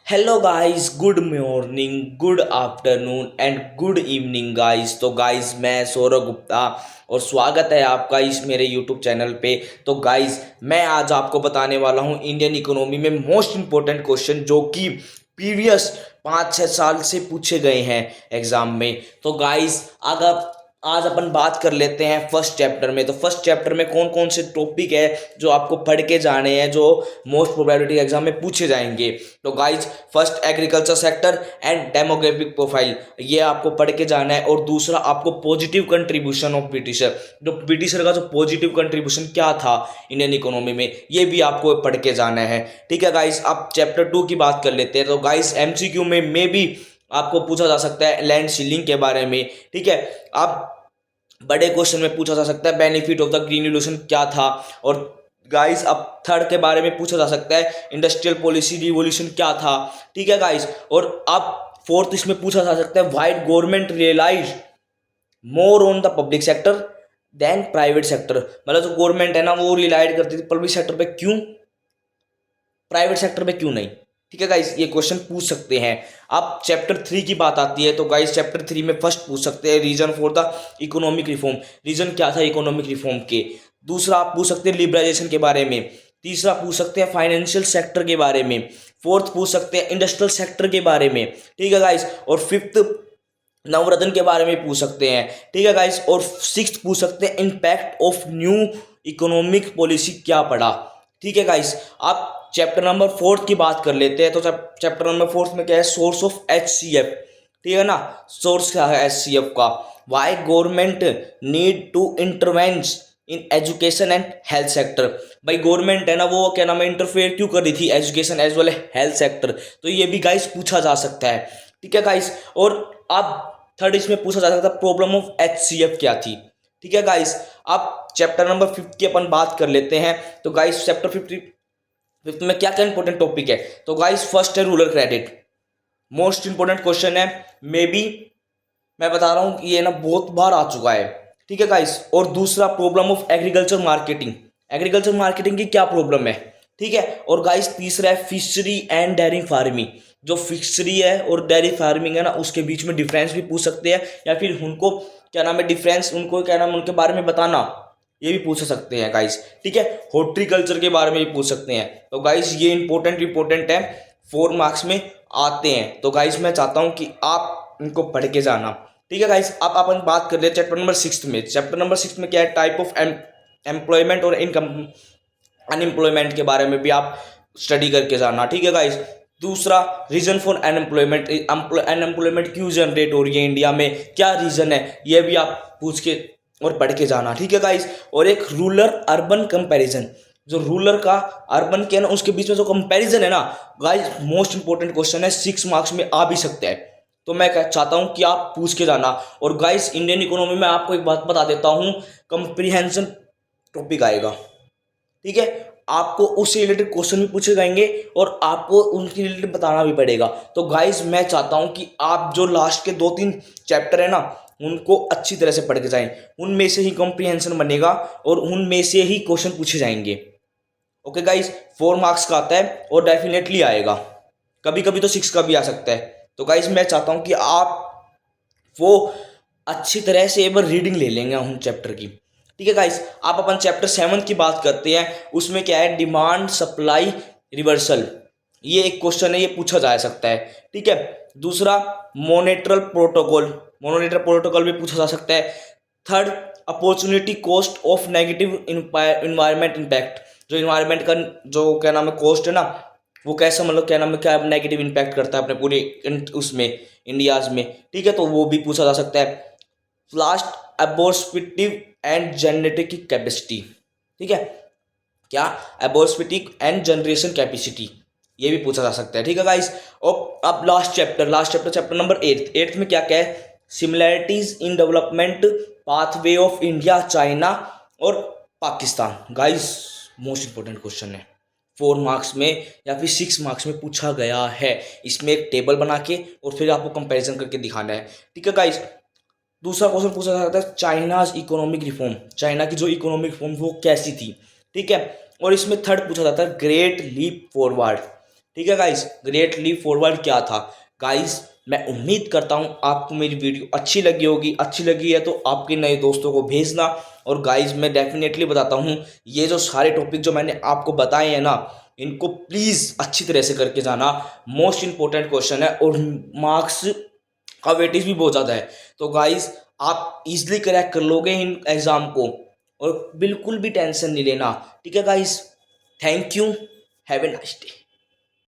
Hello guys, good morning, good afternoon and good evening guys. तो guys, मैं सौरभ गुप्ता और स्वागत है आपका इस मेरे यूट्यूब चैनल पे। तो गाइस, मैं आज आपको बताने वाला हूँ इंडियन इकोनॉमी में मोस्ट इंपॉर्टेंट क्वेश्चन जो कि प्रीवियस 5-6 साल से पूछे गए हैं एग्जाम में। तो गाइस, अगर आज अपन बात कर लेते हैं फर्स्ट चैप्टर में। तो फर्स्ट चैप्टर में कौन कौन से टॉपिक है जो आपको पढ़ के जाने हैं, जो मोस्ट प्रोबेबिलिटी एग्जाम में पूछे जाएंगे। तो guys, first agriculture sector and demographic profile, ये आपको पढ़ के जाना है। और दूसरा आपको पॉजिटिव कंट्रीब्यूशन ऑफ ब्रिटिशर, जो ब्रिटिशर का जो पॉजिटिव कंट्रीब्यूशन क्या था इंडियन इकोनॉमी में, ये भी आपको पढ़ के जाना है। ठीक है गाइज, अब चैप्टर 2 की बात कर लेते हैं। तो गाइज, एमसीक्यू में भी आपको पूछा जा सकता है लैंड सीलिंग के बारे में। ठीक है, अब बड़े क्वेश्चन में पूछा जा सकता है benefit of the green revolution क्या था। और गाइस, अब थर्ड के बारे में पूछा जा सकता है इंडस्ट्रियल पॉलिसी रिवॉल्यूशन क्या था। ठीक है गाइस, और अब फोर्थ इसमें पूछा जा सकता है why government realise more on the public sector than private sector. मतलब जो गवर्नमेंट है ना, वो रिलाइड करती थी पब्लिक सेक्टर पे, क्यों प्राइवेट सेक्टर पे क्यों नहीं। ठीक है गाइस, ये क्वेश्चन पूछ सकते हैं। अब चैप्टर 3 की बात आती है। तो गाइस, चैप्टर 3 में फर्स्ट पूछ सकते हैं reason for the economic reform, reason क्या था इकोनॉमिक रिफॉर्म के। दूसरा आप पूछ सकते हैं लिबरलाइजेशन के बारे में। तीसरा पूछ सकते हैं फाइनेंशियल सेक्टर के बारे में। फोर्थ पूछ सकते हैं इंडस्ट्रियल सेक्टर के बारे में। ठीक है गाइस, और फिफ्थ नवरत्न के बारे में पूछ सकते हैं। ठीक है गाइस, और सिक्स्थ पूछ सकते हैं impact of new economic policy क्या पड़ा। ठीक है गाइस, आप चैप्टर नंबर 4 की बात कर लेते हैं। तो चैप्टर नंबर 4 में क्या है, सोर्स ऑफ HCF। ठीक है ना, सोर्स क्या है HCF का। Why government need to intervenes in education and health sector. भाई गवर्नमेंट है ना, वो क्या नाम है, इंटरफेयर क्यों कर रही थी education as well health sector. तो ये भी गाइस पूछा जा सकता है। ठीक है गाइस, और अब थर्ड इसमें पूछा जा सकता है प्रॉब्लम ऑफ HCF क्या थी। ठीक है गाइस, अब चैप्टर नंबर 5 की अपन बात कर लेते हैं। तो गाइस, चैप्टर 5 में क्या क्या इंपॉर्टेंट टॉपिक है। तो गाइस, फर्स्ट है rural credit, most important question है। मे बी मैं बता रहा हूं कि ये ना बहुत बार आ चुका है। ठीक है गाइस, और दूसरा problem of agriculture marketing, agriculture marketing की क्या प्रॉब्लम है। ठीक है, और गाइस तीसरा है फिशरी एंड डेयरी फार्मिंग, जो फिशरी है और डेयरी फार्मिंग है ना, उसके बीच में डिफरेंस भी पूछ सकते हैं, या फिर उनको क्या नाम है डिफरेंस, उनको क्या नाम है उनके बारे में बताना, ये भी पूछ सकते हैं गाइस। ठीक है, हॉर्टिकल्चर के बारे में भी पूछ सकते हैं। तो गाइस, ये इंपॉर्टेंट है, 4 मार्क्स में आते हैं। तो गाइस, मैं चाहता हूं कि आप इनको पढ़ के जाना। ठीक है गाइस, अब अपन बात कर रहे हैं चैप्टर नंबर 6 में। चैप्टर नंबर 6 में क्या है, टाइप ऑफ एम्प्लॉयमेंट और इनकम अनएम्प्लॉयमेंट के बारे में भी आप स्टडी करके जाना। ठीक है गाइस, दूसरा रीजन फॉर अनएम्प्लॉयमेंट, अनएम्प्लॉयमेंट क्यों जनरेट हो रही है इंडिया में, क्या रीजन है, ये भी आप पूछ के और पढ़ के जाना। ठीक है गाइस, और एक रूरल अर्बन कंपैरिजन, जो रूरल का अर्बन के ना उसके बीच में जो कंपैरिजन है ना गाइस, मोस्ट इंपॉर्टेंट क्वेश्चन है, 6 मार्क्स में आ भी सकता है। तो मैं चाहता हूं कि आप पूछ के जाना। और गाइस, इंडियन इकोनॉमी में आपको एक बात बता देता हूं, कंप्रीहेंशन टॉपिक आएगा। ठीक है, आपको उससे रिलेटेड क्वेश्चन भी पूछे जाएंगे और आपको उनके रिलेटेड बताना भी पड़ेगा। तो गाइस, मैं चाहता हूं कि आप जो लास्ट के 2-3 चैप्टर है ना, उनको अच्छी तरह से पढ़ के जाएं। उनमें से ही कॉम्प्रिहेंशन बनेगा और उनमें से ही क्वेश्चन पूछे जाएंगे। ओके गाइस, 4 मार्क्स का आता है और डेफिनेटली आएगा, कभी कभी तो 6 का भी आ सकता है। तो गाइस, मैं चाहता हूं कि आप वो अच्छी तरह से एक बार रीडिंग ले लेंगे उन चैप्टर की। ठीक है गाइस, आप अपन चैप्टर 7 की बात करते हैं। उसमें क्या है, डिमांड सप्लाई रिवर्सल, ये एक क्वेश्चन है, ये पूछा जा सकता है। ठीक है, दूसरा मोनेटरल प्रोटोकॉल, मोनेटरल प्रोटोकॉल भी पूछा जा सकता है। Third, opportunity cost of negative environment impact, जो इन्वायरमेंट का जो क्या नाम है कॉस्ट है ना, वो कैसा मतलब क्या नाम है क्या नेगेटिव इम्पैक्ट करता है अपने पूरे उसमें इंडियाज में। ठीक है, तो वो भी पूछा जा सकता है। Last, absorptive and genetic capacity. ठीक है, क्या एबोर्स्पिटिक एंड जनरेशन कैपेसिटी, ये भी पूछा जा सकता है। ठीक है गाइस, और अब लास्ट चैप्टर चैप्टर नंबर 8 में क्या क्या है, similarities in development pathway of India, China और Pakistan. Guys, most important question है, 4 मार्क्स में या फिर 6 मार्क्स में पूछा गया है। इसमें एक टेबल बना के और फिर आपको कंपैरिजन करके दिखाना है। ठीक है गाइस, दूसरा क्वेश्चन पूछा जा सकता है चाइनाज इकोनॉमिक रिफॉर्म, चाइना की जो इकोनॉमिक रिफॉर्म वो कैसी थी। ठीक है, और इसमें थर्ड पूछा जाता है ग्रेट लीप फॉरवर्ड। ठीक है गाइस, ग्रेट लीप फॉरवर्ड क्या था गाइस। मैं उम्मीद करता हूँ आपको मेरी वीडियो अच्छी लगी होगी, अच्छी लगी है तो आपके नए दोस्तों को भेजना। और गाइस मैं डेफिनेटली बताता हूँ, ये जो सारे टॉपिक जो मैंने आपको बताए हैं ना, इनको प्लीज़ अच्छी तरह से करके जाना। मोस्ट इंपॉर्टेंट क्वेश्चन है और मार्क्स का वेटेज भी बहुत ज़्यादा है। तो गाइस आप इजीली क्रैक कर लोगे इन एग्ज़ाम को, और बिल्कुल भी टेंशन नहीं लेना। ठीक है guys, thank you, have a nice day.